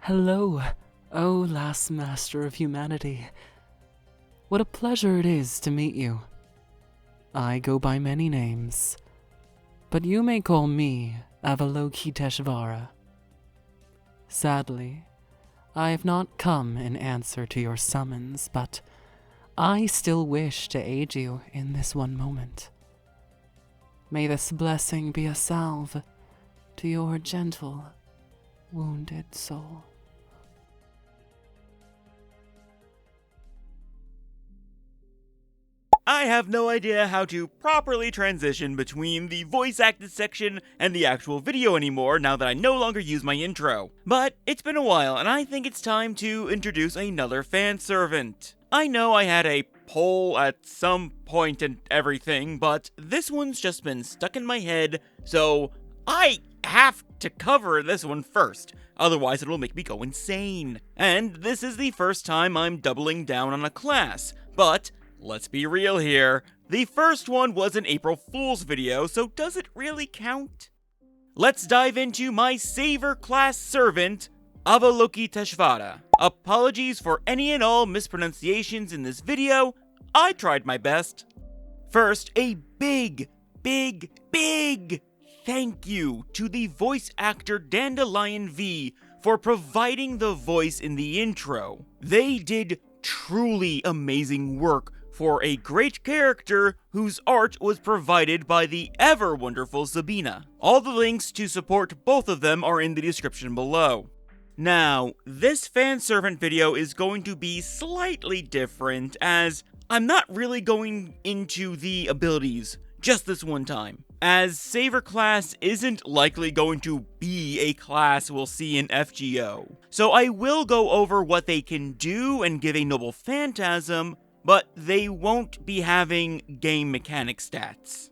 Hello, O last master of humanity. What a pleasure it is to meet you. I go by many names, but you may call me Avalokiteśvara. Sadly, I have not come in answer to your summons, but I still wish to aid you in this one moment. May this blessing be a salve to your gentle, wounded soul. I have no idea how to properly transition between the voice acted section and the actual video anymore now that I no longer use my intro. But it's been a while, and I think it's time to introduce another fan servant. I know I had a poll at some point and everything, but this one's just been stuck in my head, so I have to cover this one first, otherwise it will make me go insane. And this is the first time I'm doubling down on a class, but let's be real here. The first one was an April Fool's video, so does it really count? Let's dive into my Saver class servant, Avalokiteśvara. Apologies for any and all mispronunciations in this video. I tried my best. First, a big thank you to the voice actor Dandelion V for providing the voice in the intro. They did truly amazing work for a great character whose art was provided by the ever-wonderful Sabina. All the links to support both of them are in the description below. Now, this fanservant video is going to be slightly different, as I'm not really going into the abilities just this one time, as Saver class isn't likely going to be a class we'll see in FGO. So I will go over what they can do and give a noble phantasm, but they won't be having game mechanic stats.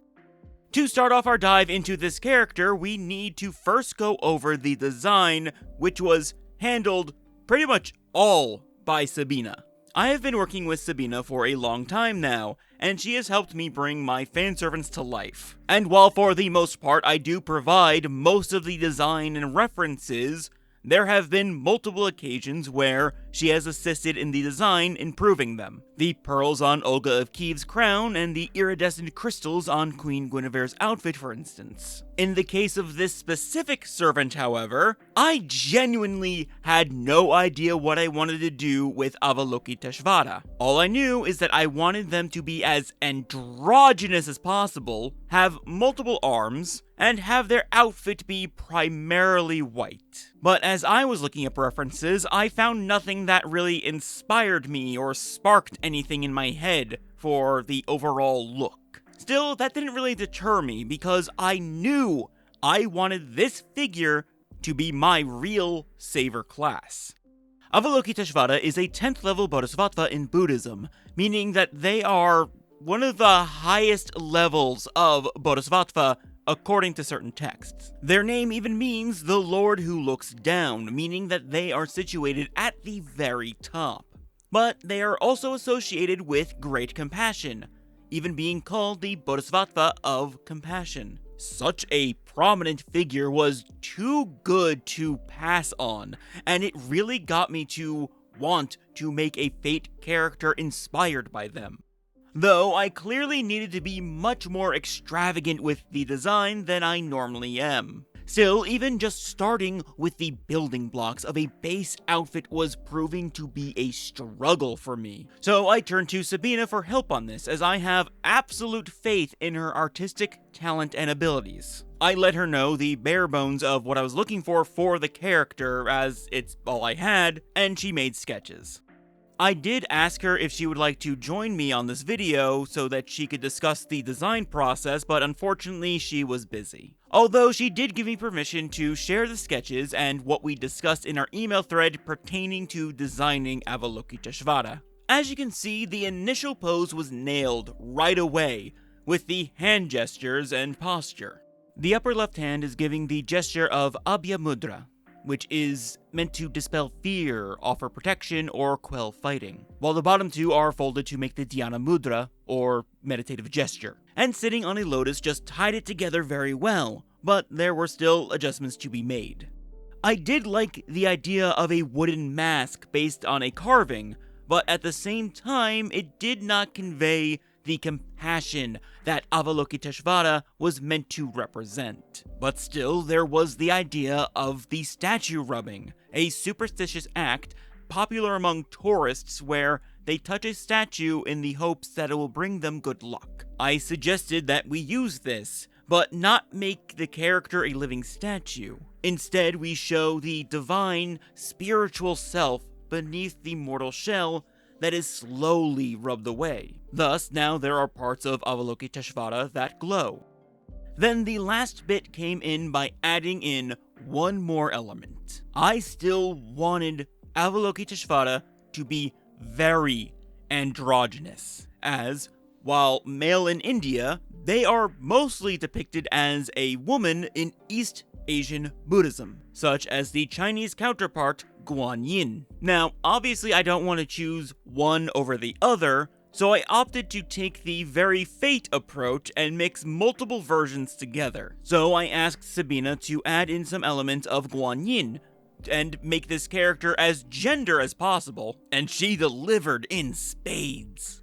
To start off our dive into this character, we need to first go over the design, which was handled pretty much all by Sabina. I have been working with Sabina for a long time now, and she has helped me bring my fanservants to life. And while for the most part I do provide most of the design and references, there have been multiple occasions where she has assisted in the design, improving them. The pearls on Olga of Kiev's crown and the iridescent crystals on Queen Guinevere's outfit, for instance. In the case of this specific servant, however, I genuinely had no idea what I wanted to do with Avalokiteśvara. All I knew is that I wanted them to be as androgynous as possible, have multiple arms, and have their outfit be primarily white. But as I was looking up references, I found nothing that really inspired me or sparked anything in my head for the overall look. Still, that didn't really deter me because I knew I wanted this figure to be my real Saver class. Avalokiteśvara is a 10th level Bodhisattva in Buddhism, meaning that they are one of the highest levels of Bodhisattva according to certain texts. Their name even means the Lord who looks down, meaning that they are situated at the very top. But they are also associated with great compassion, even being called the Bodhisattva of Compassion. Such a prominent figure was too good to pass on, and it really got me to want to make a Fate character inspired by them. Though I clearly needed to be much more extravagant with the design than I normally am. Still, even just starting with the building blocks of a base outfit was proving to be a struggle for me. So I turned to Sabina for help on this, as I have absolute faith in her artistic talent and abilities. I let her know the bare bones of what I was looking for the character, as it's all I had, and she made sketches. I did ask her if she would like to join me on this video so that she could discuss the design process, but unfortunately she was busy. Although she did give me permission to share the sketches and what we discussed in our email thread pertaining to designing Avalokiteśvara. As you can see, the initial pose was nailed right away, with the hand gestures and posture. The upper left hand is giving the gesture of Abhya Mudra, which is meant to dispel fear, offer protection, or quell fighting, while the bottom two are folded to make the Dhyana Mudra, or meditative gesture. And sitting on a lotus just tied it together very well, but there were still adjustments to be made. I did like the idea of a wooden mask based on a carving, but at the same time, it did not convey the compassion that Avalokiteśvara was meant to represent. But still, there was the idea of the statue rubbing, a superstitious act popular among tourists where they touch a statue in the hopes that it will bring them good luck. I suggested that we use this, but not make the character a living statue. Instead, we show the divine, spiritual self beneath the mortal shell that is slowly rubbed away. Thus, now there are parts of Avalokiteśvara that glow. Then the last bit came in by adding in one more element. I still wanted Avalokiteśvara to be very androgynous, as, while male in India, they are mostly depicted as a woman in East Asian Buddhism, such as the Chinese counterpart Guanyin. Now, obviously I don't want to choose one over the other, so I opted to take the very fate approach and mix multiple versions together. So I asked Sabina to add in some elements of Guanyin, and make this character as gender as possible, and she delivered in spades.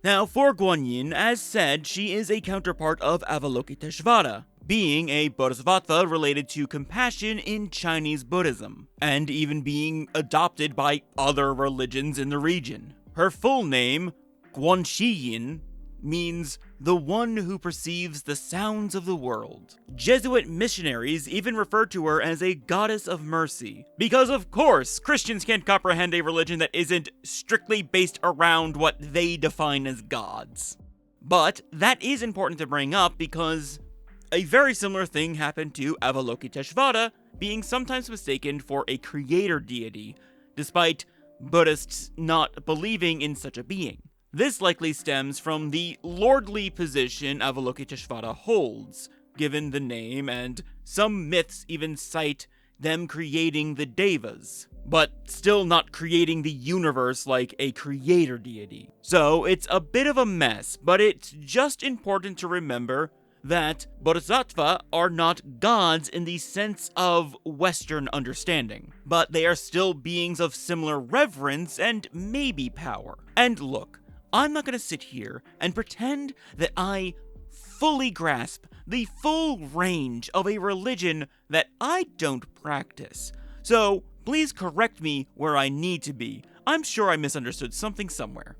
Now, for Guanyin, as said, she is a counterpart of Avalokiteśvara, being a Bodhisattva related to compassion in Chinese Buddhism, and even being adopted by other religions in the region. Her full name, Guanxiyin, means the one who perceives the sounds of the world. Jesuit missionaries even refer to her as a goddess of mercy, because of course, Christians can't comprehend a religion that isn't strictly based around what they define as gods. But that is important to bring up because a very similar thing happened to Avalokiteśvara being sometimes mistaken for a creator deity, despite Buddhists not believing in such a being. This likely stems from the lordly position Avalokiteśvara holds, given the name, and some myths even cite them creating the devas, but still not creating the universe like a creator deity. So it's a bit of a mess, but it's just important to remember that Bodhisattva are not gods in the sense of Western understanding, but they are still beings of similar reverence and maybe power. And look, I'm not going to sit here and pretend that I fully grasp the full range of a religion that I don't practice. So please correct me where I need to be. I'm sure I misunderstood something somewhere.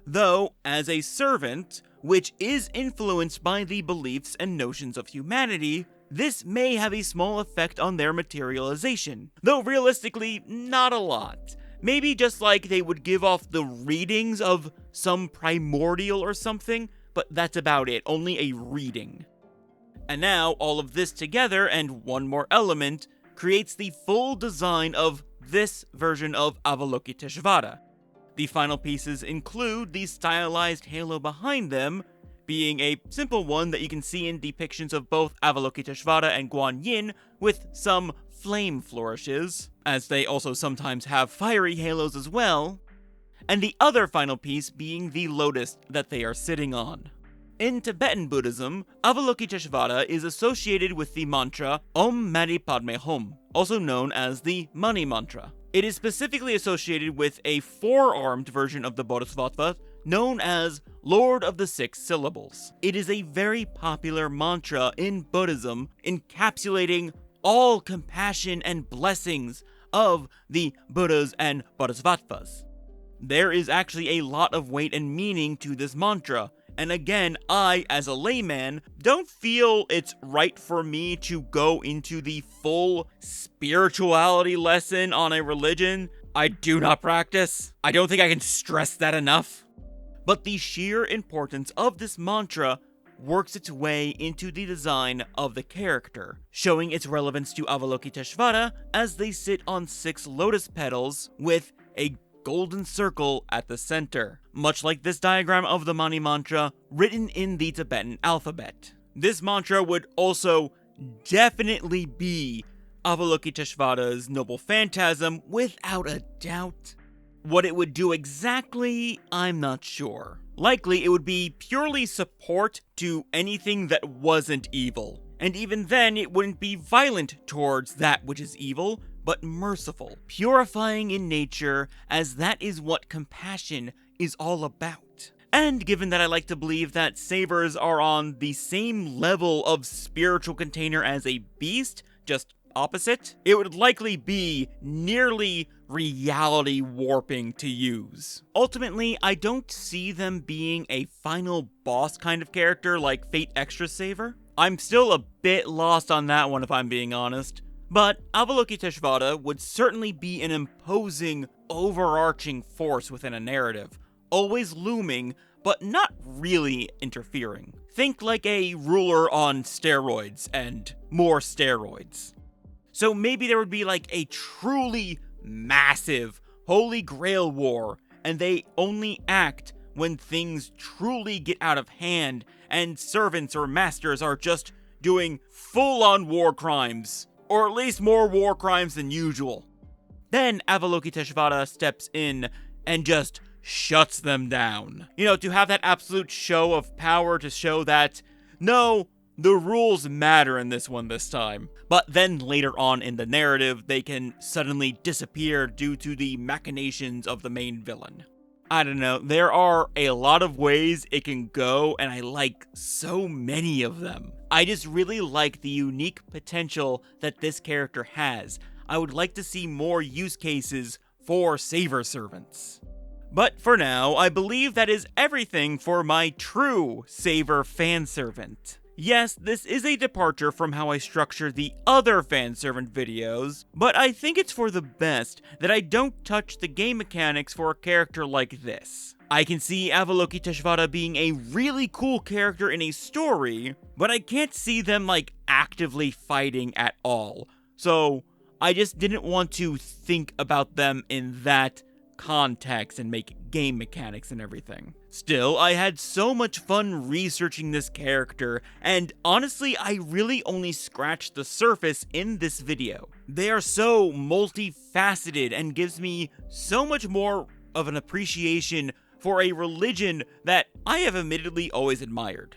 Though, as a servant, which is influenced by the beliefs and notions of humanity, this may have a small effect on their materialization, though realistically, not a lot. Maybe just like they would give off the readings of some primordial or something, but that's about it, only a reading. And now, all of this together and one more element creates the full design of this version of Avalokiteśvara. The final pieces include the stylized halo behind them, being a simple one that you can see in depictions of both Avalokiteśvara and Guanyin with some flame flourishes, as they also sometimes have fiery halos as well, and the other final piece being the lotus that they are sitting on. In Tibetan Buddhism, Avalokiteśvara is associated with the mantra Om Mani Padme Hum, also known as the money mantra. It is specifically associated with a four-armed version of the Bodhisattva known as Lord of the Six Syllables. It is a very popular mantra in Buddhism, encapsulating all compassion and blessings of the Buddhas and Bodhisattvas. There is actually a lot of weight and meaning to this mantra, and again, I, as a layman, don't feel it's right for me to go into the full spirituality lesson on a religion I do not practice. I don't think I can stress that enough. But the sheer importance of this mantra works its way into the design of the character, showing its relevance to Avalokiteśvara as they sit on 6 lotus petals with a golden circle at the center, much like this diagram of the Mani mantra written in the Tibetan alphabet. This mantra would also definitely be Avalokiteśvara's noble phantasm without a doubt. What it would do exactly, I'm not sure. Likely it would be purely support to anything that wasn't evil, And even then, it wouldn't be violent towards that which is evil, but merciful, purifying in nature, as that is what compassion is all about. And given that I like to believe that savers are on the same level of spiritual container as a beast, just opposite, it would likely be nearly reality warping to use. Ultimately, I don't see them being a final boss kind of character like Fate Extra Saver. I'm still a bit lost on that one if I'm being honest. But Avalokiteśvara would certainly be an imposing, overarching force within a narrative, always looming, but not really interfering. Think like a ruler on steroids and more steroids. So maybe there would be like a truly massive Holy Grail war, and they only act when things truly get out of hand and servants or masters are just doing full-on war crimes, or at least more war crimes than usual. Then Avalokiteśvara steps in and just shuts them down. You know, to have that absolute show of power to show that, no, the rules matter in this one this time. But then later on in the narrative, they can suddenly disappear due to the machinations of the main villain. I don't know, there are a lot of ways it can go, and I like so many of them. I just really like the unique potential that this character has. I would like to see more use cases for Saver Servants. But for now, I believe that is everything for my true Saver fanservant. Yes, this is a departure from how I structure the other fanservant videos, but I think it's for the best that I don't touch the game mechanics for a character like this. I can see Avalokiteśvara being a really cool character in a story, but I can't see them like actively fighting at all. So I just didn't want to think about them in that context and make game mechanics and everything. Still, I had so much fun researching this character, and honestly, I really only scratched the surface in this video. They are so multifaceted and gives me so much more of an appreciation for a religion that I have admittedly always admired.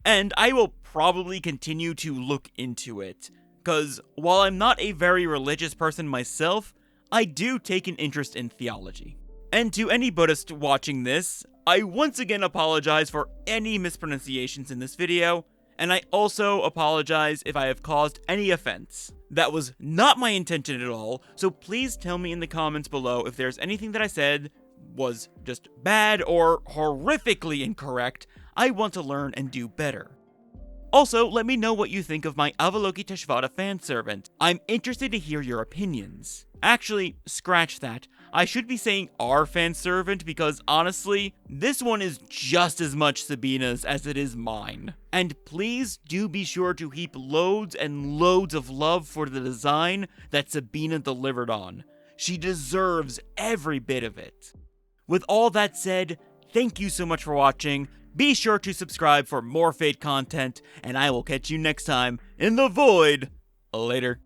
And I will probably continue to look into it, because while I'm not a very religious person myself, I do take an interest in theology. And to any Buddhist watching this, I once again apologize for any mispronunciations in this video, and I also apologize if I have caused any offense. That was not my intention at all, so please tell me in the comments below if there's anything that I said was just bad or horrifically incorrect. I want to learn and do better. Also, let me know what you think of my Avalokiteśvara fanservant. I'm interested to hear your opinions. Actually, scratch that. I should be saying our fanservant because honestly, this one is just as much Sabina's as it is mine. And please do be sure to heap loads and loads of love for the design that Sabina delivered on. She deserves every bit of it. With all that said, thank you so much for watching. Be sure to subscribe for more Fate content, and I will catch you next time in the void. Later.